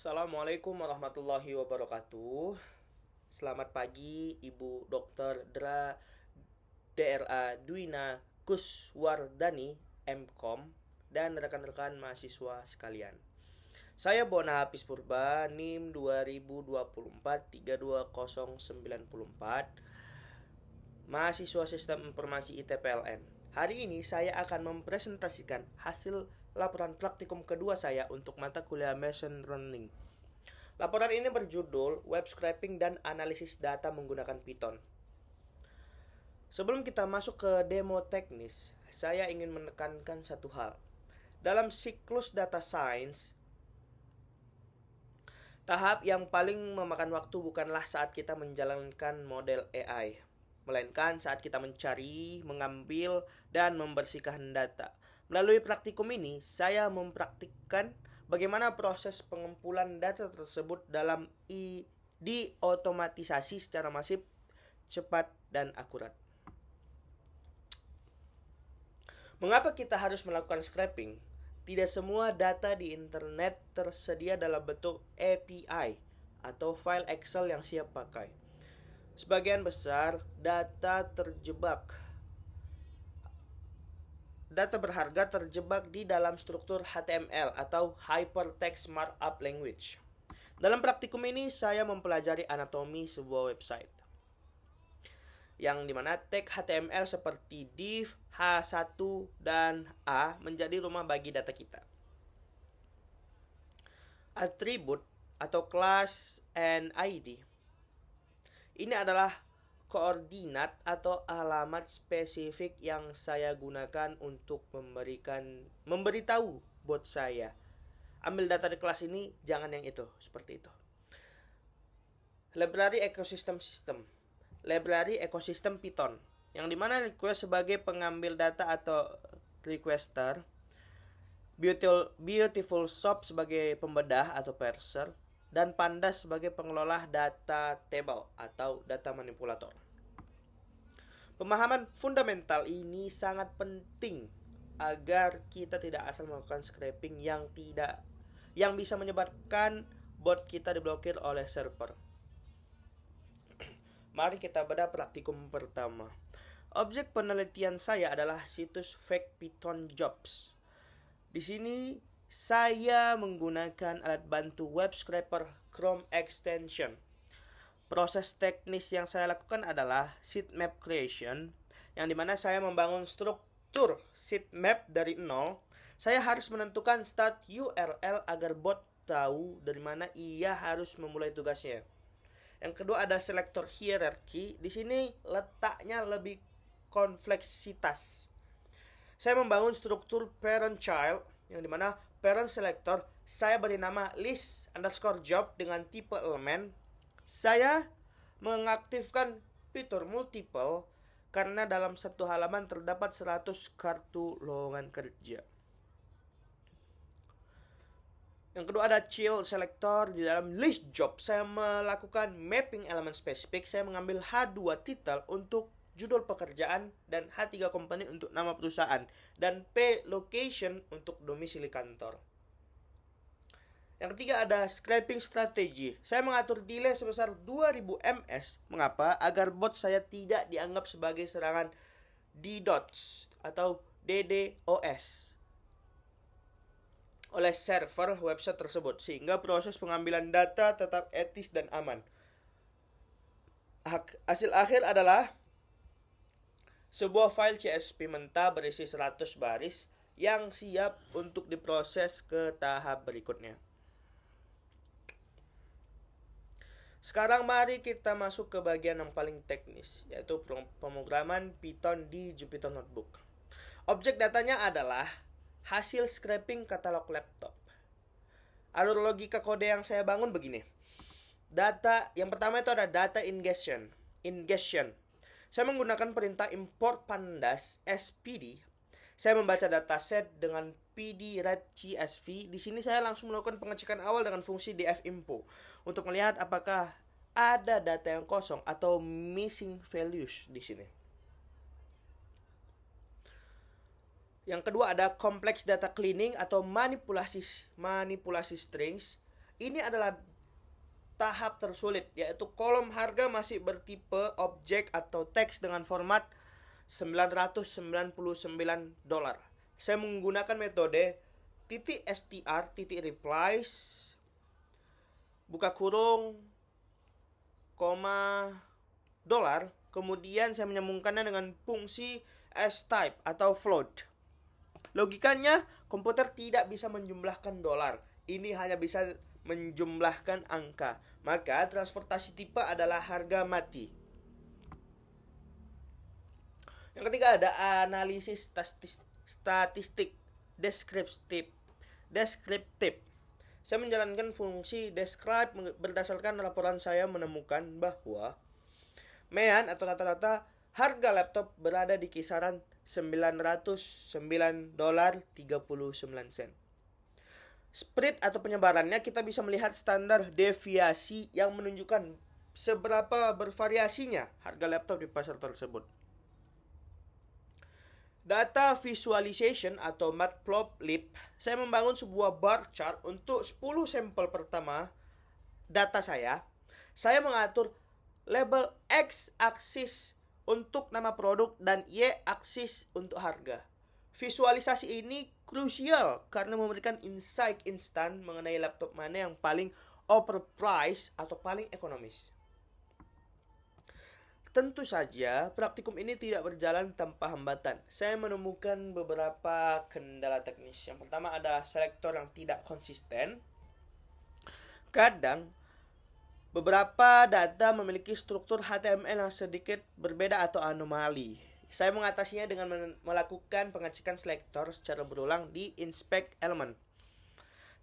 Assalamualaikum warahmatullahi wabarakatuh. Selamat pagi Ibu Dr. DRA Dwina Kuswardani MKom dan rekan-rekan mahasiswa sekalian. Saya Bona Hafiz Purba, NIM 2024 mahasiswa Sistem Informasi ITPLN. Hari ini saya akan mempresentasikan hasil laporan praktikum kedua saya untuk mata kuliah Machine Learning. Laporan ini berjudul Web Scraping dan Analisis Data Menggunakan Python. Sebelum kita masuk ke demo teknis, saya ingin menekankan satu hal. Dalam siklus data science, tahap yang paling memakan waktu bukanlah saat kita menjalankan model AI, melainkan saat kita mencari, mengambil, dan membersihkan data. Melalui praktikum ini, saya mempraktikkan bagaimana proses pengumpulan data tersebut diotomatisasi secara masif, cepat, dan akurat. Mengapa kita harus melakukan scraping? Tidak semua data di internet tersedia dalam bentuk API atau file Excel yang siap pakai. Sebagian besar data berharga terjebak di dalam struktur HTML atau Hypertext Markup Language. Dalam praktikum ini saya mempelajari anatomi sebuah website, yang dimana tag HTML seperti div, H1, dan A menjadi rumah bagi data kita. Atribut atau class and ID ini adalah koordinat atau alamat spesifik yang saya gunakan untuk memberitahu bot saya, ambil data di kelas ini, jangan yang itu, seperti itu. Library ekosistem Python, yang dimana request sebagai pengambil data atau requester, Beautiful Shop sebagai pembedah atau parser, dan Pandas sebagai pengelola data table atau data manipulator. Pemahaman fundamental ini sangat penting agar kita tidak asal melakukan scraping yang bisa menyebabkan bot kita diblokir oleh server. Mari kita bedah praktikum pertama. Objek penelitian saya adalah situs fake Python jobs. Di sini saya menggunakan alat bantu web scraper Chrome extension. Proses teknis yang saya lakukan adalah sitemap creation, yang dimana saya membangun struktur sitemap dari nol. Saya harus menentukan start URL agar bot tahu dari mana ia harus memulai tugasnya. Yang kedua ada selector hierarchy. Di sini letaknya lebih kompleksitas. Saya membangun struktur parent child, yang dimana parent selector saya beri nama list underscore job dengan tipe elemen. Saya mengaktifkan fitur multiple karena dalam satu halaman terdapat 100 kartu lowongan kerja. Yang kedua ada child selector. Di dalam list job saya melakukan mapping elemen spesifik. Saya mengambil H2 title untuk judul pekerjaan, dan H3 company untuk nama perusahaan, dan P location untuk domisili kantor. Yang ketiga ada scraping strategy. Saya mengatur delay sebesar 2000 ms. Mengapa? Agar bot saya tidak dianggap sebagai serangan DDoS atau DDoS oleh server website tersebut, sehingga proses pengambilan data tetap etis dan aman. Hasil akhir adalah sebuah file CSV mentah berisi 100 baris yang siap untuk diproses ke tahap berikutnya. Sekarang mari kita masuk ke bagian yang paling teknis, yaitu pemrograman Python di Jupyter Notebook. Objek datanya adalah hasil scraping katalog laptop. Alur logika kode yang saya bangun begini. Data yang pertama itu ada data ingestion. Saya menggunakan perintah import pandas spd. Saya membaca dataset dengan pd read csv. Di sini saya langsung melakukan pengecekan awal dengan fungsi dfinfo untuk melihat apakah ada data yang kosong atau missing values di sini. Yang kedua ada complex data cleaning atau manipulasi strings. ini adalah tahap tersulit, yaitu kolom harga masih bertipe objek atau teks dengan format $999. Saya menggunakan metode .str.replies buka kurung koma dolar, kemudian saya menyambungkannya dengan fungsi s-type atau float. Logikanya, komputer tidak bisa menjumlahkan dolar. Ini hanya bisa menjumlahkan angka. Maka transportasi tipe adalah harga mati. Yang ketiga ada analisis statistik deskriptif. Saya menjalankan fungsi describe berdasarkan laporan saya menemukan bahwa median atau rata-rata harga laptop berada di kisaran $909.39. Spread atau penyebarannya kita bisa melihat standar deviasi yang menunjukkan seberapa bervariasinya harga laptop di pasar tersebut. Data visualization atau matplotlib, saya membangun sebuah bar chart untuk 10 sampel pertama data saya. Saya mengatur label X-aksis untuk nama produk dan Y-aksis untuk harga. Visualisasi ini krusial karena memberikan insight instan mengenai laptop mana yang paling overpriced atau paling ekonomis. Tentu saja, praktikum ini tidak berjalan tanpa hambatan. Saya menemukan beberapa kendala teknis. Yang pertama adalah selektor yang tidak konsisten. Kadang, beberapa data memiliki struktur HTML yang sedikit berbeda atau anomali. Saya mengatasinya dengan melakukan pengecekan selektor secara berulang di inspect element.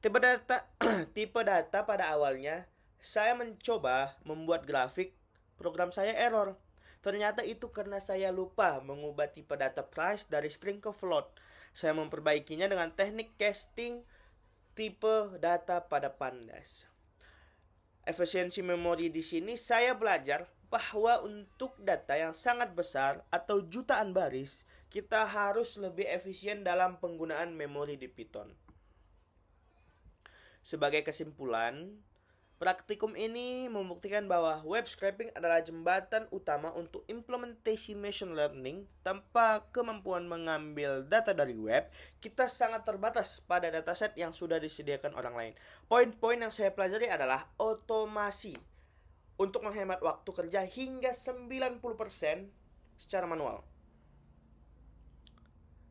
Tipe data pada awalnya, saya mencoba membuat grafik. Program saya error. Ternyata itu karena saya lupa mengubah tipe data price dari string ke float. Saya memperbaikinya dengan teknik casting tipe data pada pandas. Efisiensi memori di sini saya belajar bahwa untuk data yang sangat besar atau jutaan baris, kita harus lebih efisien dalam penggunaan memori di Python. Sebagai kesimpulan, praktikum ini membuktikan bahwa web scraping adalah jembatan utama untuk implementasi machine learning. Tanpa kemampuan mengambil data dari web, kita sangat terbatas pada dataset yang sudah disediakan orang lain. Poin-poin yang saya pelajari adalah otomasi untuk menghemat waktu kerja hingga 90% secara manual.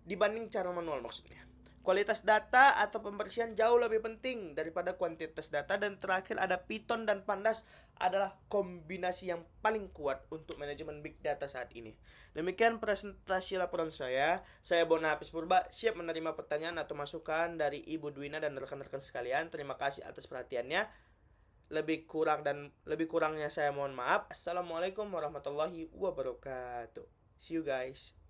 Dibanding cara manual maksudnya. Kualitas data atau pembersihan jauh lebih penting daripada kuantitas data. Dan terakhir ada Python dan Pandas adalah kombinasi yang paling kuat untuk manajemen big data saat ini. Demikian presentasi laporan saya. Saya Bona Hafiz Purba, siap menerima pertanyaan atau masukan dari Ibu Dwina dan rekan-rekan sekalian. Terima kasih atas perhatiannya. Lebih kurangnya saya mohon maaf. Assalamualaikum warahmatullahi wabarakatuh. See you guys.